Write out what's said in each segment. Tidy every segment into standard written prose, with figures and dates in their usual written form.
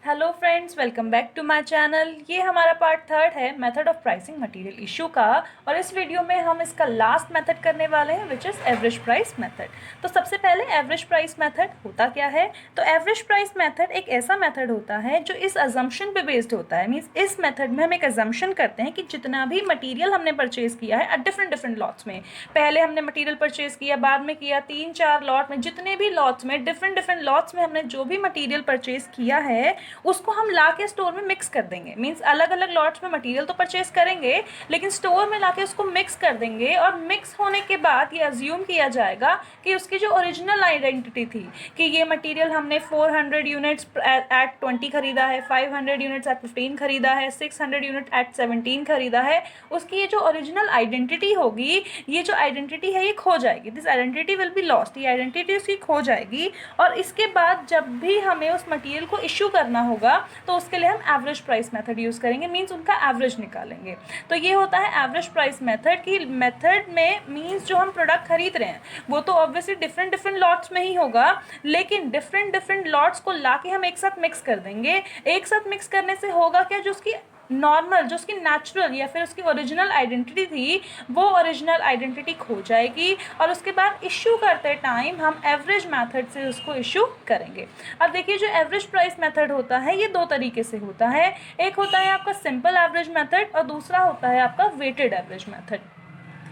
Hello friends, welcome back to my channel. ये हमारा part third है method of pricing material issue का, और इस वीडियो में हम इसका लास्ट मेथड करने वाले हैं which is average price method. तो सबसे पहले एवरेज प्राइस मेथड होता क्या है? तो एवरेज प्राइस मेथड एक ऐसा मेथड होता है जो इस अजम्पशन पे बेस्ड होता है। मीन्स इस मेथड में हम एक अजम्पशन करते हैं कि जितना भी मटीरियल हमने परचेज किया है डिफरेंट लॉट्स में, पहले हमने मटीरियल परचेज किया, बाद में किया 3-4 लॉट में, जितने भी लॉट्स में डिफरेंट लॉट्स में हमने जो भी मटीरियल परचेज किया है उसको हम ला के स्टोर में मिक्स कर देंगे। मीन्स अलग अलग लॉट्स में मटेरियल तो परचेज करेंगे, लेकिन स्टोर में लाके उसको मिक्स कर देंगे, और मिक्स होने के बाद ये अज्यूम किया जाएगा कि उसकी जो ओरिजिनल आइडेंटिटी थी कि ये मटेरियल हमने 400 यूनिट्स एट 20 खरीदा है, 500 यूनिट्स एट 15 खरीदा है, 600 यूनिट एट 17 खरीदा है, उसकी ये जो ओरिजिनल आइडेंटिटी होगी, ये जो आइडेंटिटी है ये खो जाएगी। This identity will be lost, ये आइडेंटिटी उसकी खो जाएगी। और इसके बाद जब भी हमें उस मटेरियल को इशू करना होगा तो उसके लिए हम एवरेज प्राइस मेथड यूज़ करेंगे। मींस उनका एवरेज निकालेंगे। तो ये होता है एवरेज प्राइस मेथड। की मेथड में मींस जो हम प्रोडक्ट खरीद रहे हैं वो तो ऑब्वियसली डिफरेंट लॉट्स में ही होगा, लेकिन डिफरेंट लॉट्स को लाके हम एक साथ मिक्स कर देंगे। एक साथ मिक्स करने से होगा क्या, जो उसकी नॉर्मल, जो उसकी नेचुरल या फिर उसकी ओरिजिनल आइडेंटिटी थी, वो ओरिजिनल आइडेंटिटी खो जाएगी, और उसके बाद इशू करते टाइम हम एवरेज मेथड से उसको इशू करेंगे। अब देखिए, जो एवरेज प्राइस मेथड होता है ये दो तरीके से होता है। एक होता है आपका सिंपल एवरेज मेथड, और दूसरा होता है आपका वेटेड एवरेज मेथड।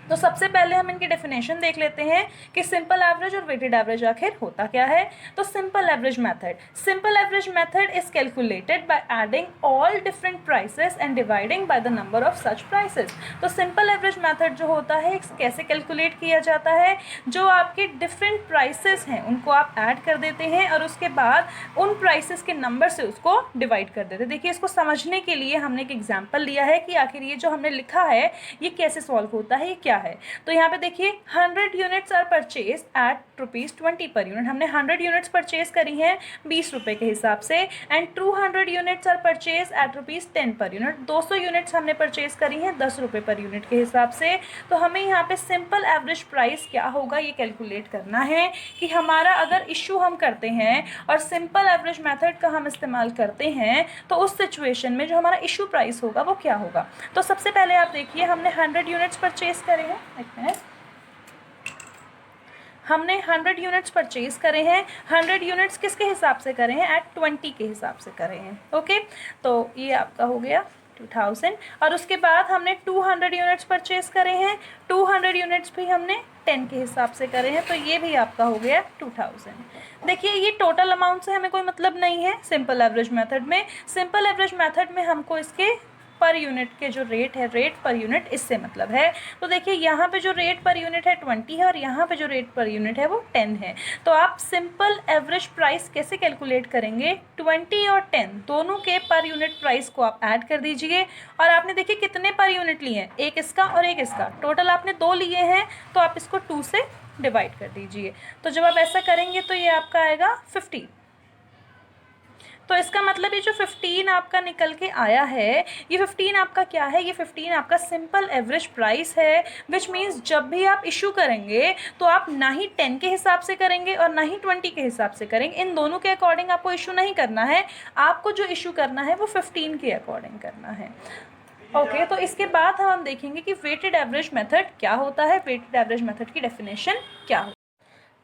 तो सबसे पहले हम इनकी डेफिनेशन देख लेते हैं कि सिंपल एवरेज और वेटेड एवरेज आखिर होता क्या है। तो simple average method is calculated by adding all different prices and dividing by the number of such prices. तो सिंपल एवरेज मेथड जो होता है कैसे कैलकुलेट किया जाता है, जो आपके डिफरेंट प्राइसेस हैं उनको आप ऐड कर देते हैं और उसके बाद उन प्राइसेस के नंबर से उसको डिवाइड कर देते हैं। देखिए, इसको समझने के लिए हमने एक एग्जाम्पल लिया है कि आखिर ये जो हमने लिखा है ये कैसे सॉल्व होता है, ये क्या है। तो यहाँ पे देखिए, 100 units are purchase eight ₹20 per unit. हमने 100 यूनिट्स परचेज करी हैं 20 रुपये के हिसाब से, and 200 units are purchase at ₹10 per unit. 200 units हमने परचेज करी हैं 10 रुपये पर यूनिट के हिसाब से। तो हमें यहाँ पे सिंपल एवरेज प्राइस क्या होगा ये कैलकुलेट करना है कि हमारा अगर इशू हम करते हैं और सिंपल एवरेज मेथड का हम इस्तेमाल करते हैं तो उस सिचुएशन में जो हमारा इशू प्राइस होगा वो क्या होगा। तो सबसे पहले आप देखिए, हमने 100 यूनिट्स परचेज करे हैं। हमने 100 यूनिट्स परचेज करे हैं। 100 यूनिट्स किसके हिसाब से करे हैं? एट 20 के हिसाब से करे हैं। ओके, तो ये आपका हो गया 2000। और उसके बाद हमने 200 यूनिट्स परचेज करे हैं। 200 यूनिट्स भी हमने 10 के हिसाब से करे हैं, तो ये भी आपका हो गया 2000। देखिए, ये टोटल अमाउंट से हमें कोई मतलब नहीं है सिंपल एवरेज मेथड में। सिंपल एवरेज मेथड में हमको इसके पर यूनिट के जो रेट है, रेट पर यूनिट, इससे मतलब है। तो देखिए, यहाँ पे जो रेट पर यूनिट है 20 है, और यहाँ पे जो रेट पर यूनिट है वो 10 है। तो आप सिंपल एवरेज प्राइस कैसे कैलकुलेट करेंगे? 20 और 10 दोनों के पर यूनिट प्राइस को आप ऐड कर दीजिए, और आपने देखिए कितने पर यूनिट लिए हैं, एक इसका और एक इसका, टोटल आपने 2 लिए हैं, तो आप इसको 2 से डिवाइड कर दीजिए। तो जब आप ऐसा करेंगे तो ये आपका आएगा 50। तो इसका मतलब ये जो 15 आपका निकल के आया है, ये 15 आपका क्या है? ये 15 आपका सिंपल एवरेज प्राइस है। विच मीन्स जब भी आप इशू करेंगे तो आप ना ही 10 के हिसाब से करेंगे और ना ही 20 के हिसाब से करेंगे। इन दोनों के अकॉर्डिंग आपको इशू नहीं करना है। आपको जो इशू करना है वो 15 के अकॉर्डिंग करना है। ओके, तो इसके बाद हम देखेंगे कि वेटेड एवरेज मेथड क्या होता है, वेटेड एवरेज मेथड की डेफिनेशन क्या होती है।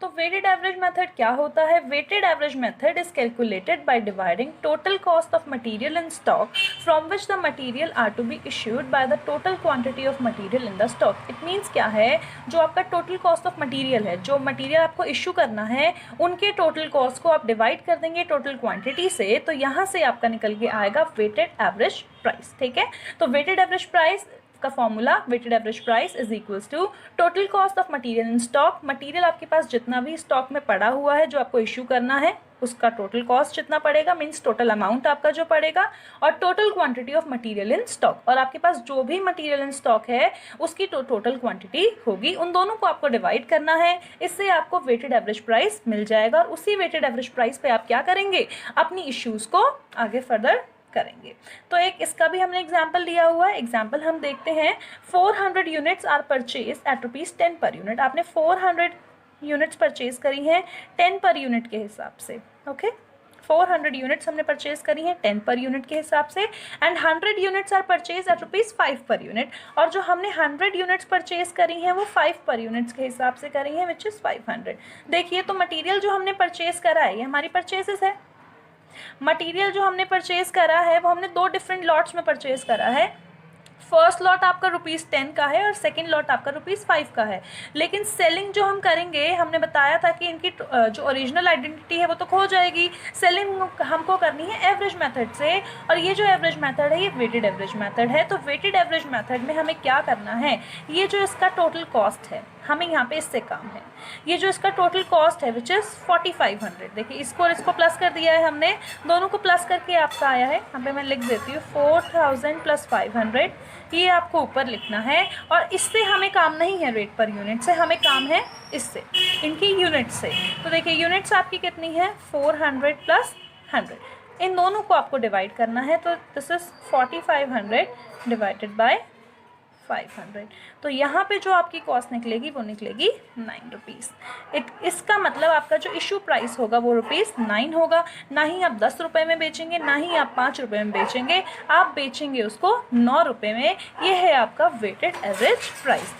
तो वेटेड एवरेज मेथड क्या होता है? Weighted average method is calculated by dividing total cost of material in stock from which the material are to be issued by the total quantity of material in the stock. It means क्या है, जो आपका total cost of material है, जो material आपको issue करना है, उनके टोटल कॉस्ट को आप डिवाइड कर देंगे टोटल क्वांटिटी से, तो यहाँ से आपका निकल के आएगा वेटेड एवरेज प्राइस। ठीक है, तो वेटेड एवरेज प्राइस का formula, weighted average price is equals to total cost of material in stock. Material आपके पास जितना भी स्टॉक में पड़ा हुआ है जो आपको इशू करना है, उसका टोटल कॉस्ट जितना पड़ेगा, मीन्स टोटल अमाउंट आपका जो पड़ेगा, और total quantity of material in stock. और आपके पास जो भी मटेरियल इन स्टॉक है उसकी टोटल क्वांटिटी होगी, उन दोनों को आपको डिवाइड करना है। इससे आपको वेटेड एवरेज प्राइस मिल जाएगा, और उसी वेटेड एवरेज प्राइस पे आप क्या करेंगे? अपनी इश्यूज को आगे फर्दर करेंगे। तो एक इसका भी हमने एग्जाम्पल लिया हुआ है। एग्जाम्पल हम देखते हैं, 400 units are purchase at ₹10 per unit. आपने 400 यूनिट्स परचेज करी हैं 10 पर यूनिट के हिसाब से। ओके, 400 यूनिट्स हमने परचेज करी हैं 10 पर यूनिट के हिसाब से, and 100 units are purchase at ₹5 per unit, और जो हमने 100 यूनिट्स परचेज करी हैं वो 5 पर यूनिट्स के हिसाब से करी हैं, विच इज़ 500। देखिए तो मटीरियल जो हमने परचेज करा है ये हमारी परचेजेस है। मटीरियल जो हमने परचेज करा है वो हमने 2 डिफरेंट लॉट्स में परचेज करा है। फर्स्ट लॉट आपका ₹10 का है और सेकंड लॉट आपका ₹5 का है। लेकिन सेलिंग जो हम करेंगे, हमने बताया था कि इनकी जो ओरिजिनल आइडेंटिटी है वो तो खो जाएगी। सेलिंग हमको करनी है एवरेज मेथड से, और ये जो एवरेज मेथड है ये वेटेड एवरेज मेथड है। तो वेटेड एवरेज मेथड में हमें क्या करना है, ये जो इसका टोटल कॉस्ट है हमें यहाँ पे इससे काम है। ये जो इसका टोटल कॉस्ट है विच इज़ 4500, देखिए इसको और इसको प्लस कर दिया है हमने, दोनों को प्लस करके आपका आया है, यहाँ पे मैं लिख देती हूँ 4000 + 500, ये आपको ऊपर लिखना है। और इससे हमें काम नहीं है रेट पर यूनिट से, हमें काम है इससे, इनकी यूनिट से। तो देखिए यूनिट्स आपकी कितनी है, 400 + 100, इन दोनों को आपको डिवाइड करना है। तो दिस इज़ 4500 डिवाइडेड बाय 500, तो यहाँ पे जो आपकी कॉस्ट निकलेगी वो निकलेगी ₹9। इसका मतलब आपका जो इशू प्राइस होगा वो ₹9 होगा। ना ही आप 10 रुपये में बेचेंगे, ना ही आप 5 रुपये में बेचेंगे, आप बेचेंगे उसको 9 रुपये में। ये है आपका वेटेड एवरेज प्राइस।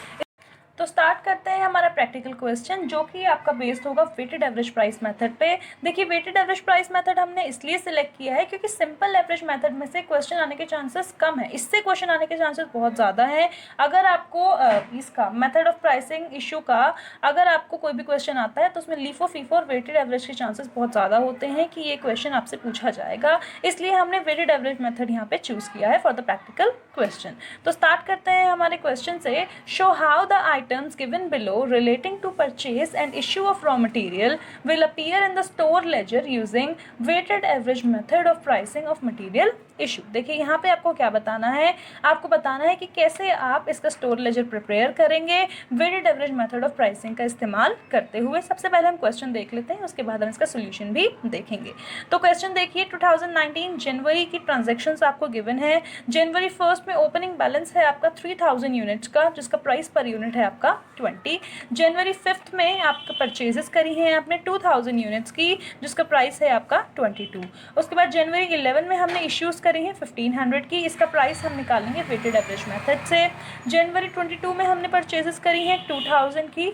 तो स्टार्ट करते हैं हमारा प्रैक्टिकल क्वेश्चन, जो कि आपका बेस्ड होगा वेटेड एवरेज प्राइस मेथड पे। देखिए वेटेड एवरेज प्राइस मेथड हमने इसलिए सिलेक्ट किया है क्योंकि सिंपल एवरेज मेथड में से क्वेश्चन आने के चांसेस कम है, इससे क्वेश्चन आने के चांसेस बहुत ज़्यादा हैं। अगर आपको इसका मेथड ऑफ प्राइसिंग इशू का अगर आपको कोई भी क्वेश्चन आता है तो उसमें लीफो फीफो और वेटेड एवरेज के चांसेस बहुत ज़्यादा होते हैं कि ये क्वेश्चन आपसे पूछा जाएगा, इसलिए हमने वेटेड एवरेज मेथड यहाँ पे चूज़ किया है फॉर द प्रैक्टिकल क्वेश्चन। तो स्टार्ट करते हैं हमारे क्वेश्चन से। Show how the items given below relating to purchase and issue of raw material will appear in the store ledger using weighted average method of pricing of material issue। देखिए यहाँ पे आपको क्या बताना है, आपको बताना है कि कैसे आप इसका स्टोर लेजर प्रिपेयर करेंगे weighted average method of pricing का इस्तेमाल करते हुए। सबसे पहले हम क्वेश्चन देख लेते हैं, उसके बाद हम इसका सोल्यूशन भी देखेंगे। तो क्वेश्चन देखिए 2019 जनवरी की ट्रांजेक्शन्स आपको गिवन है। जनवरी 1 में ओपनिंग बैलेंस है आपका 3000 यूनिट्स का, जिसका प्राइस पर यूनिट है आपका 20। जनवरी 5 में आपका परचेजेस करी हैं आपने 2000 यूनिट्स की, जिसका प्राइस है आपका 22। उसके बाद जनवरी 11 में हमने इश्यूज़ करी हैं 1500 की, इसका प्राइस हम निकालेंगे वेटेड एवरेज मेथड से। जनवरी 22 में हमने परचेजेस करी हैं 2000 की,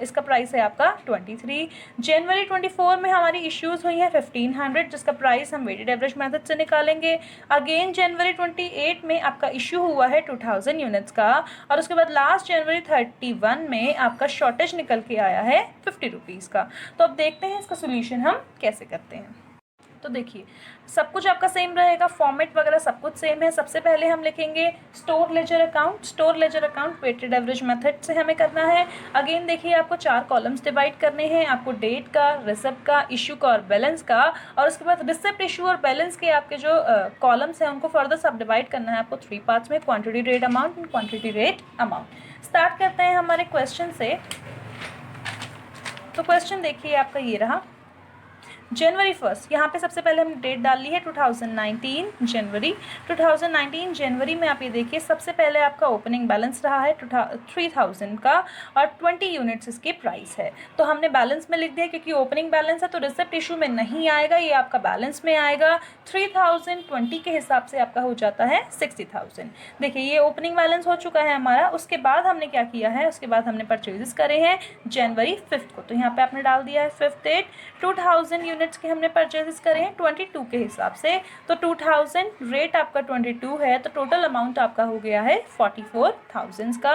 इसका प्राइस है आपका 23। जनवरी 24 में हमारी इश्यूज़ हुई हैं 1500, जिसका प्राइस हम वेटेड एवरेज मेथड से निकालेंगे। अगेन जनवरी 28 में आपका इशू हुआ है 2000 यूनिट्स का, और उसके बाद लास्ट जनवरी 31 में आपका शॉर्टेज निकल के आया है 50 रुपीज़ का। तो अब देखते हैं इसका सोल्यूशन हम कैसे करते हैं। तो देखिए सब कुछ आपका सेम रहेगा, फॉर्मेट वगैरह सब कुछ सेम है। सबसे पहले हम लिखेंगे store ledger account. Store ledger account weighted average method से हमें करना है। अगेन देखिए आपको 4 कॉलम्स डिवाइड करने हैं, आपको डेट का, रिसिप्ट का, इशू का और बैलेंस का, और उसके बाद रिसिप्ट, इशू और बैलेंस के आपके जो कॉलम्स हैं उनको फर्दर सब डिवाइड करना है आपको 3 पार्ट्स में, quantity rate amount and quantity rate amount. Start करते हैं हमारे क्वेश्चन से। तो क्वेश्चन देखिए आपका ये रहा, जनवरी 1, यहाँ पे सबसे पहले हमने डेट डाल ली है 2019 जनवरी। 2019 जनवरी में आप ये देखिए सबसे पहले आपका ओपनिंग बैलेंस रहा है 3000 का, और 20 यूनिट्स इसकी प्राइस है। तो हमने बैलेंस में लिख दिया क्योंकि ओपनिंग बैलेंस है तो रिसिप्ट इशू में नहीं आएगा, ये आपका बैलेंस में आएगा। 3020 के हिसाब से आपका हो जाता है 60000। देखिए ये ओपनिंग बैलेंस हो चुका है हमारा। उसके बाद हमने क्या किया है, उसके बाद हमने परचेजेस करे हैं जनवरी 5 को, तो यहाँ पे आपने डाल दिया है 5 डेट। 2000 यूनिट्स के हमने परचेजेस करे हैं 22 के हिसाब से, तो 2000 रेट आपका 22 है, तो टोटल अमाउंट आपका हो गया है 44,000 का।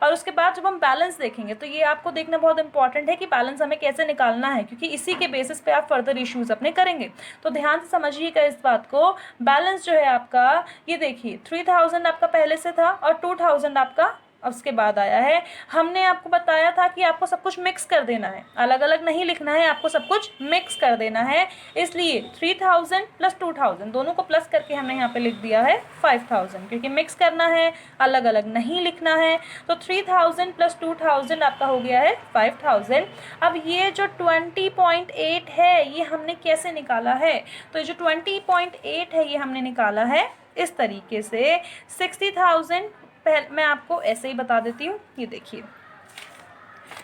और उसके बाद जब हम बैलेंस देखेंगे तो ये आपको देखना बहुत इंपॉर्टेंट है कि बैलेंस हमें कैसे निकालना है, क्योंकि इसी के बेसिस पे आप फर्दर इश्यूज अपने करेंगे। तो ध्यान से समझिएगा इस बात को। बैलेंस जो है आपका, ये देखिए 3000 आपका पहले से था और 2000 आपका उसके बाद आया है। हमने आपको बताया था कि आपको सब कुछ मिक्स कर देना है, अलग अलग नहीं लिखना है, आपको सब कुछ मिक्स कर देना है। इसलिए 3000 + 2000 दोनों को प्लस करके हमने यहाँ पे लिख दिया है 5000, क्योंकि मिक्स करना है, अलग अलग नहीं लिखना है। तो 3000 + 2000 आपका हो गया है 5000। अब ये जो 20.8 है ये हमने कैसे निकाला है, तो जो 20.8 है ये हमने निकाला है इस तरीके से। 60,000 पहले मैं आपको ऐसे ही बता देती हूँ, ये देखिए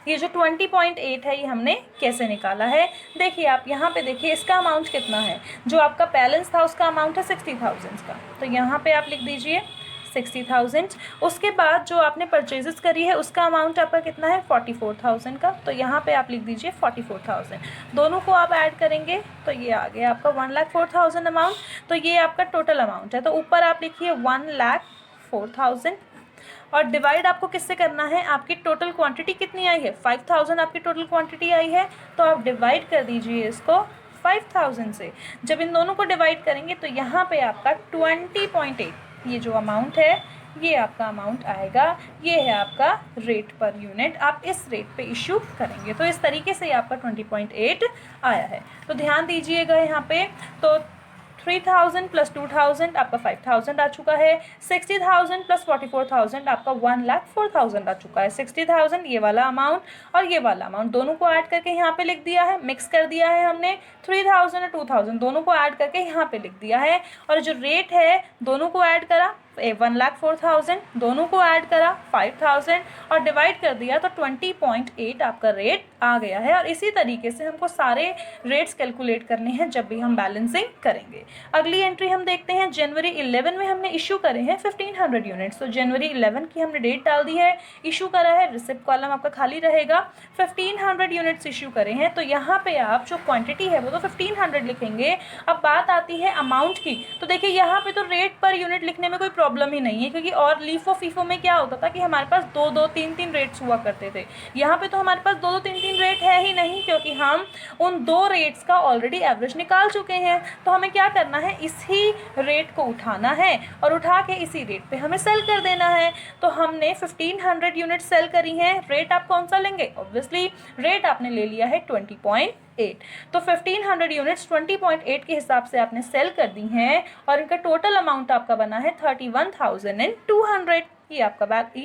ये जो 20.8 है ये हमने कैसे निकाला है, देखिए आप यहाँ पे देखिए इसका अमाउंट कितना है, जो आपका बैलेंस था उसका अमाउंट है 60,000 का, तो यहाँ पे आप लिख दीजिए 60,000। उसके बाद जो आपने परचेजेस करी है उसका अमाउंट आपका कितना है 44,000 का, तो यहाँ पे आप लिख दीजिए 44,000। दोनों को आप ऐड करेंगे तो ये आ गया आपका 1,04,000 अमाउंट, तो ये आपका टोटल अमाउंट है। तो ऊपर आप लिखिए 1,04,000 और डिवाइड आपको किससे करना है, आपकी टोटल क्वांटिटी कितनी आई है 5,000 आपकी टोटल क्वांटिटी आई है, तो आप डिवाइड कर दीजिए इसको 5,000 से। जब इन दोनों को डिवाइड करेंगे तो यहाँ पे आपका 20.8 ये जो अमाउंट है ये आपका अमाउंट आएगा, ये है आपका रेट पर यूनिट, आप इस रेट पे इशू करेंगे। तो इस तरीके से आपका 20.8 आया है। तो ध्यान दीजिएगा यहाँ पे, तो 3,000 प्लस 2,000 आपका 5,000 आ चुका है, 60,000 प्लस 44,000 आपका 1,04,000 आ चुका है। 60,000 ये वाला अमाउंट और ये वाला अमाउंट दोनों को ऐड करके यहाँ पे लिख दिया है, मिक्स कर दिया है हमने। 3,000 और 2,000 दोनों को ऐड करके यहाँ पे लिख दिया है, और जो रेट है दोनों को ऐड करा 1,04,000, दोनों को ऐड करा 5,000 और डिवाइड कर दिया तो 20.8 आपका रेट आ गया है। और इसी तरीके से हमको सारे रेट्स कैलकुलेट करने हैं जब भी हम बैलेंसिंग करेंगे। अगली एंट्री हम देखते हैं, जनवरी 11 में हमने इशू करे हैं 1500 यूनिट्स। तो जनवरी 11 की हमने डेट डाल दी है, इशू करा है, रिसिप्ट कॉलम आपका खाली रहेगा। 1500 यूनिट्स इशू करे हैं, तो यहाँ पे आप जो क्वांटिटी है वो तो 1500 लिखेंगे। अब बात आती है अमाउंट की, तो देखिए यहाँ पे तो रेट पर यूनिट लिखने में कोई प्रॉब्लम ही नहीं है, क्योंकि और लीफो फीफो में क्या होता था कि हमारे पास 2-2, 3-3 रेट्स हुआ करते थे। यहाँ पे तो हमारे पास 2-2, 3-3 रेट है ही नहीं, क्योंकि हम उन 2 रेट्स का ऑलरेडी एवरेज निकाल चुके हैं। तो हमें क्या करना है, इसी रेट को उठाना है और उठा के इसी रेट पे हमें सेल कर देना है। तो हमने 1500 यूनिट सेल करी हैं। रेट आप कौन सा लेंगे, ऑब्वियसली रेट आपने ले लिया है 20.8। तो 1500 यूनिट्स 20.8 के हिसाब से आपने सेल कर दी हैं और इनका टोटल अमाउंट आपका बना है 31,200। ये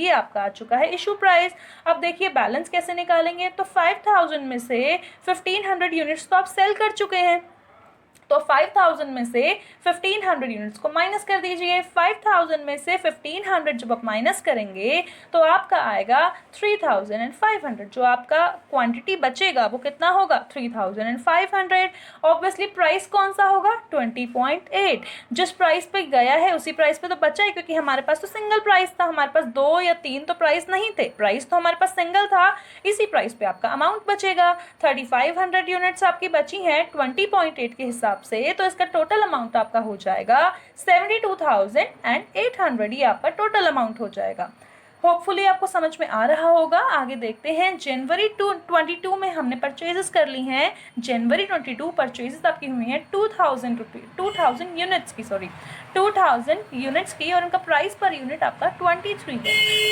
आपका आ चुका है इशू प्राइस। अब देखिए बैलेंस कैसे निकालेंगे, तो 5,000 में से 1500 यूनिट्स तो आप सेल कर चुके हैं, तो 5,000 में से 1500 यूनिट्स को माइनस कर दीजिए। 5,000 में से 1500 जब आप माइनस करेंगे तो आपका आएगा 3,500। जो आपका क्वांटिटी बचेगा वो कितना होगा 3,500। ऑब्वियसली प्राइस कौन सा होगा 20.8। जिस प्राइस पे गया है उसी प्राइस पे तो बचा है, क्योंकि हमारे पास तो सिंगल प्राइस था, हमारे पास 2 या 3 तो प्राइस नहीं थे, प्राइस तो हमारे पास सिंगल था। इसी प्राइस पे आपका अमाउंट बचेगा। 3,500 यूनिट्स आपकी बची हैं 20.8 के हिसाब से, तो इसका टोटल अमाउंट आपका हो जाएगा 72,800। ये आपका टोटल अमाउंट हो जाएगा। होपफुली आपको समझ में आ रहा होगा। आगे देखते हैं, जनवरी 22 में हमने परचेजेस कर ली हैं। जनवरी 22 परचेजेस आपकी हुई हैं 2,000 यूनिट्स की, 2,000 यूनिट्स की, और उनका प्राइस पर यूनिट आपका 23 है।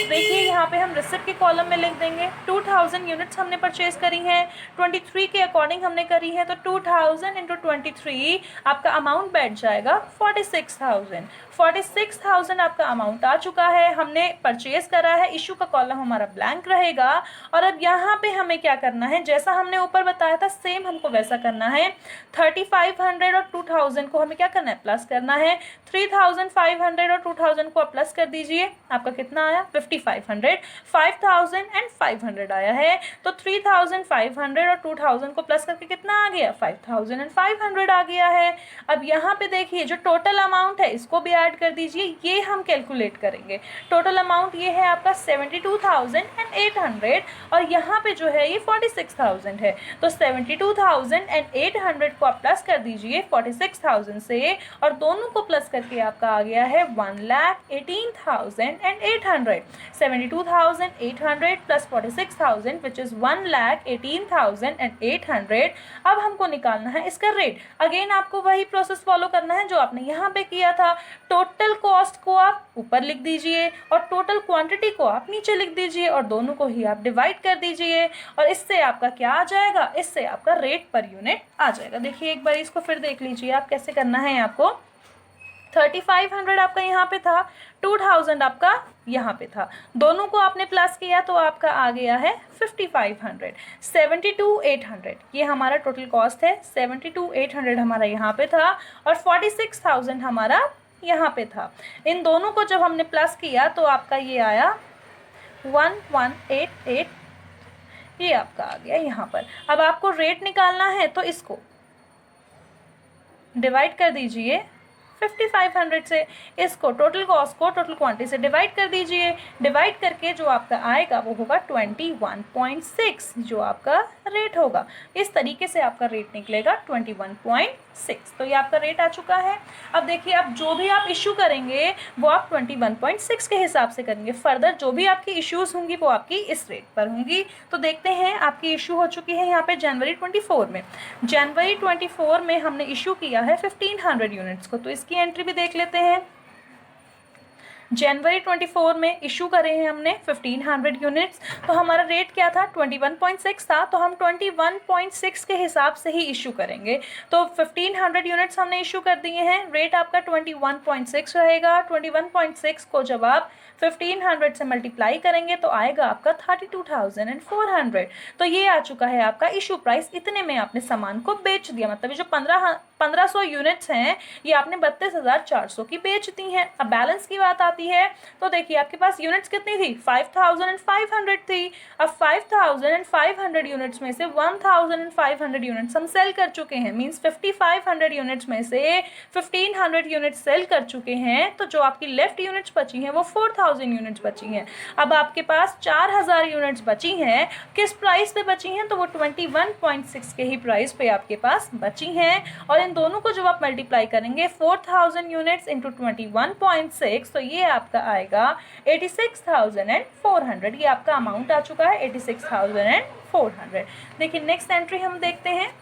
देखिए यहाँ पे हम रिसिप्ट के कॉलम में लिख देंगे 2,000 यूनिट्स हमने परचेज करी हैं, 23 के अकॉर्डिंग हमने करी है, तो 2,000 इंटू 23 आपका अमाउंट बैठ जाएगा 46,000। 46,000 आपका अमाउंट आ चुका है, हमने परचेज करा है। इशू का कॉलम हमारा ब्लैंक रहेगा। और अब यहाँ पे हमें क्या करना है, जैसा हमने ऊपर बताया था सेम हमको वैसा करना है। 3,500 और 2,000 को हमें क्या करना है, प्लस करना है। 3,500 और 2,000 को आप प्लस कर दीजिए, आपका कितना आया 5,500। 5,500 आया है, तो 3,500 और 2,000 को प्लस करके कितना आ गया 5,500 आ गया है। अब यहाँ पे देखिए जो टोटल अमाउंट है इसको भी ऐड कर दीजिए, ये हम कैलकुलेट करेंगे। टोटल अमाउंट ये है आपका 72,800 और यहाँ पे जो है ये 46,000 है, तो 72,800 को आप प्लस कर दीजिए 46,000 से, और दोनों को प्लस करके आपका आ गया है 1,18,800। 72,800 प्लस 46,000 विच इज़ 1,18,800। अब हमको निकालना है इसका रेट। अगेन आपको वही प्रोसेस फॉलो करना है जो आपने यहाँ पे किया था। टोटल कॉस्ट को आप ऊपर लिख दीजिए और टोटल क्वांटिटी को आप नीचे लिख दीजिए, और दोनों को ही आप डिवाइड कर दीजिए, और इससे आपका क्या आ जाएगा, इससे आपका रेट पर यूनिट आ जाएगा। देखिए एक बार इसको फिर देख लीजिए आप कैसे करना है आपको। 3,500 आपका यहाँ पे था, 2,000 आपका यहाँ पे था, दोनों को आपने प्लस किया तो आपका आ गया है 5,500। 72,800 ये हमारा टोटल कॉस्ट है। 72,800 हमारा यहाँ पे था और 46,000 हमारा यहाँ पे था। इन दोनों को जब हमने प्लस किया तो आपका ये आया 1188 ये आपका आ गया यहाँ पर। अब आपको रेट निकालना है तो इसको डिवाइड कर दीजिए 5500 से, इसको टोटल कॉस्ट को टोटल क्वांटिटी से डिवाइड कर दीजिए। डिवाइड करके जो आपका आएगा वो होगा 21.6 जो आपका रेट होगा। इस तरीके से आपका रेट निकलेगा 21.6। तो ये आपका रेट आ चुका है। अब देखिए, अब जो भी आप इशू करेंगे वो आप 21.6 के हिसाब से करेंगे। फर्दर जो भी आपकी इश्यूज़ होंगी वो आपकी इस रेट पर होंगी। तो देखते हैं, आपकी इशू हो चुकी है यहाँ पे जनवरी 24 में। जनवरी 24 में हमने इशू किया है 1500 यूनिट्स को, तो इसकी एंट्री भी देख लेते हैं। जनवरी 24 में इशू करे हैं हमने 1500 यूनिट्स, तो हमारा रेट क्या था 21.6 था, तो हम 21.6 के हिसाब से ही इशू करेंगे। तो 1500 यूनिट्स हमने इशू कर दिए हैं, रेट आपका 21.6 रहेगा। 21.6 को जब आप 1500 से मल्टीप्लाई करेंगे तो आएगा आपका 32,400। तो ये आ चुका है आपका इशू प्राइस। इतने में आपने सामान को बेच दिया, मतलब ये जो 1500 यूनिट्स हैं ये आपने 32,400 की बेच दी हैं। अब बैलेंस की बात आती है तो देखिए, आपके पास यूनिट्स कितनी थी 5500 थी। अब 5500 यूनिट्स में से 1500 यूनिट्स हम सेल कर चुके हैं, मींस 5500 यूनिट्स में से 1500 यूनिट्स सेल कर चुके हैं। तो जो आपकी लेफ्ट यूनिट्स बची हैं वो 4000 यूनिट्स बची हैं। अब आपके पास 4000 यूनिट्स बची हैं, किस प्राइस पे बची हैं, तो वो 21.6 के ही प्राइस पे आपके पास बची हैं। और इन दोनों को जब आप मल्टीप्लाई करेंगे 4000 यूनिट्स इंटू 21.6, तो ये आपका आएगा 86,400। ये आपका अमाउंट आ चुका है 86,400। देखिए नेक्स्ट एंट्री हम देखते हैं।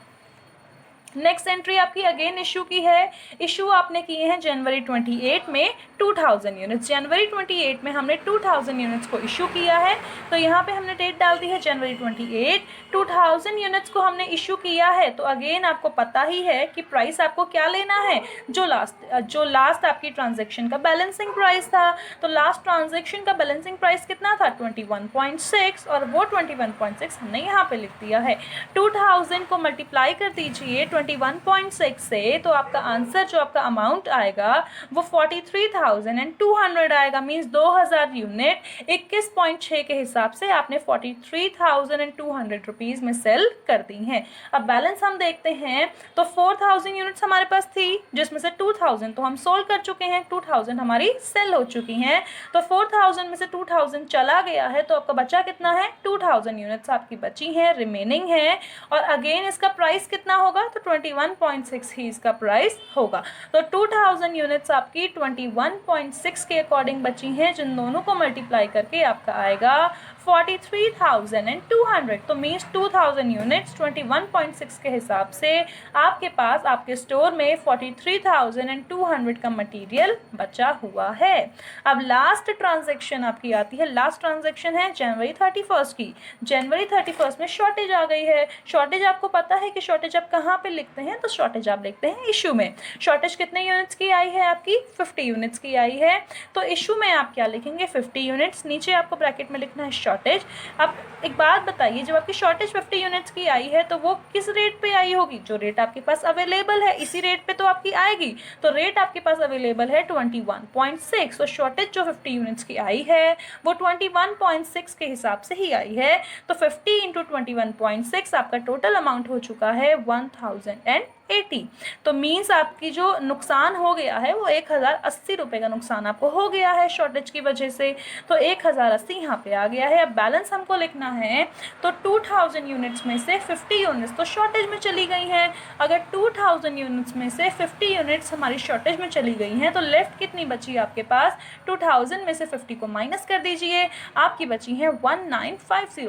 नेक्स्ट एंट्री आपकी अगेन इशू की है। इशू आपने किए हैं जनवरी 28 में 2000 यूनिट्स। जनवरी 28 में हमने 2000 यूनिट्स को इशू किया है, तो यहाँ पे हमने डेट डाल दी है जनवरी 28। 2000 यूनिट्स को हमने इशू किया है, तो अगेन आपको पता ही है कि प्राइस आपको क्या लेना है, जो लास्ट आपकी ट्रांजेक्शन का बैलेंसिंग प्राइस था। तो लास्ट ट्रांजेक्शन का बैलेंसिंग प्राइस कितना था 21.6, और वो 21.6 हमने यहाँ पे लिख दिया है। 2000 को मल्टीप्लाई कर दीजिए 21.6 से, तो आपका आंसर जो आपका अमाउंट आएगा वो 43,200 आएगा। मीन्स 2000 यूनिट 21.6 के हिसाब से आपने 43,200 रुपीज़ में सेल कर दी हैं। अब बैलेंस हम देखते हैं, तो 4000 यूनिट्स हमारे पास थी, जिसमें से 2000 तो हम सोल्व कर चुके हैं, 2000 हमारी सेल हो चुकी हैं। तो 4000 में से 2000 चला गया है, तो आपका बचा कितना है 2000 यूनिट्स आपकी बची हैं, रिमेनिंग है। और अगेन इसका प्राइस कितना होगा, तो 21.6 ही इसका प्राइस होगा। तो 2000 यूनिट्स आपकी 21.6 के अकॉर्डिंग बची हैं, जिन दोनों को मल्टीप्लाई करके आपका आएगा 43,200। तो मीन्स 2000 यूनिट्स 21.6 के हिसाब से आपके पास आपके स्टोर में 43,200 का मटेरियल बचा हुआ है। अब लास्ट ट्रांजैक्शन आपकी आती है, लास्ट ट्रांजैक्शन है जनवरी 31 की। जनवरी 31 में शॉर्टेज आ गई है। शॉर्टेज आपको पता है कि शॉर्टेज आप कहाँ पे लिखते हैं, तो शॉर्टेज आप लिखते हैं इशू में। शॉर्टेज कितने यूनिट्स की आई है आपकी 50 यूनिट्स की आई है। तो इशू में आप क्या लिखेंगे 50 यूनिट्स, नीचे आपको ब्रैकेट में लिखना है शॉर्टेज। अब एक बात बताइए, जब आपकी शॉर्टेज 50 यूनिट्स की आई है तो वो किस रेट पे आई होगी, जो रेट आपके पास अवेलेबल है इसी रेट पे तो आपकी आएगी। तो रेट आपके पास अवेलेबल है 21.6, तो शॉर्टेज जो 50 यूनिट्स की आई है वो 21.6 के हिसाब से ही आई है। तो 50 इंटू 21.6 आपका टोटल अमाउंट हो चुका है 1080। तो मीन्स आपकी जो नुकसान हो गया है वो 1080 रुपये का नुकसान आपको हो गया है शॉर्टेज की वजह से। तो 1080 यहाँ पे आ गया है। अब बैलेंस हमको लिखना है, तो 2000 यूनिट्स में से 50 यूनिट्स तो शॉर्टेज में चली गई हैं। अगर 2000 यूनिट्स में से 50 यूनिट्स हमारी शॉर्टेज में चली गई हैं, तो लेफ्ट कितनी बची आपके पास, 2000 में से 50 को माइनस कर दीजिए, आपकी बची हैं 1950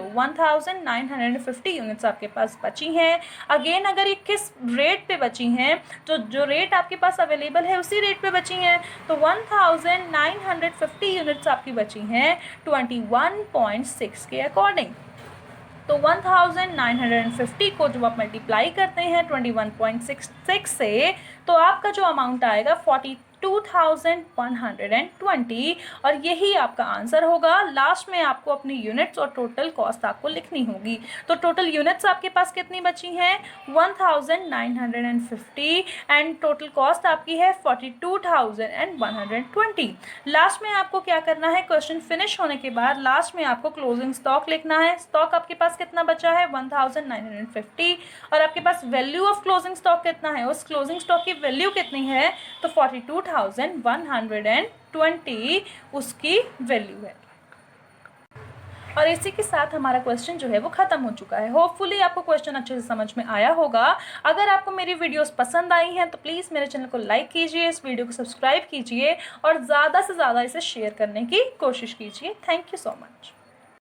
यूनिट्स आपके पास बची हैं। अगेन अगर ये किस रेट पे बची हैं, तो जो रेट आपके पास अवेलेबल है उसी रेट पे बची हैं। तो 1950 यूनिट्स आपकी बची हैं 21.6 के अकॉर्डिंग। तो 1950 को जब आप मल्टीप्लाई करते हैं 21.66 से, तो आपका जो अमाउंट आएगा 42,120 और यही आपका आंसर होगा। लास्ट में आपको अपनी यूनिट्स और टोटल कॉस्ट आपको लिखनी होगी। तो टोटल यूनिट्स आपके पास कितनी बची हैं? 1950 एंड टोटल कॉस्ट आपकी है 42,120। लास्ट में आपको क्या करना है, क्वेश्चन फिनिश होने के बाद लास्ट में आपको क्लोजिंग स्टॉक लिखना है। स्टॉक आपके पास कितना बचा है? 1950 और आपके पास वैल्यू ऑफ क्लोजिंग स्टॉक कितना है? उस क्लोजिंग स्टॉक की वैल्यू कितनी है? तो 42,120 उसकी वैल्यू है। और इसी के साथ हमारा क्वेश्चन जो है वो ख़त्म हो चुका है। होपफुली आपको क्वेश्चन अच्छे से समझ में आया होगा। अगर आपको मेरी वीडियोस पसंद आई हैं तो प्लीज़ मेरे चैनल को लाइक कीजिए, इस वीडियो को सब्सक्राइब कीजिए और ज़्यादा से ज़्यादा इसे शेयर करने की कोशिश कीजिए। Thank you so much.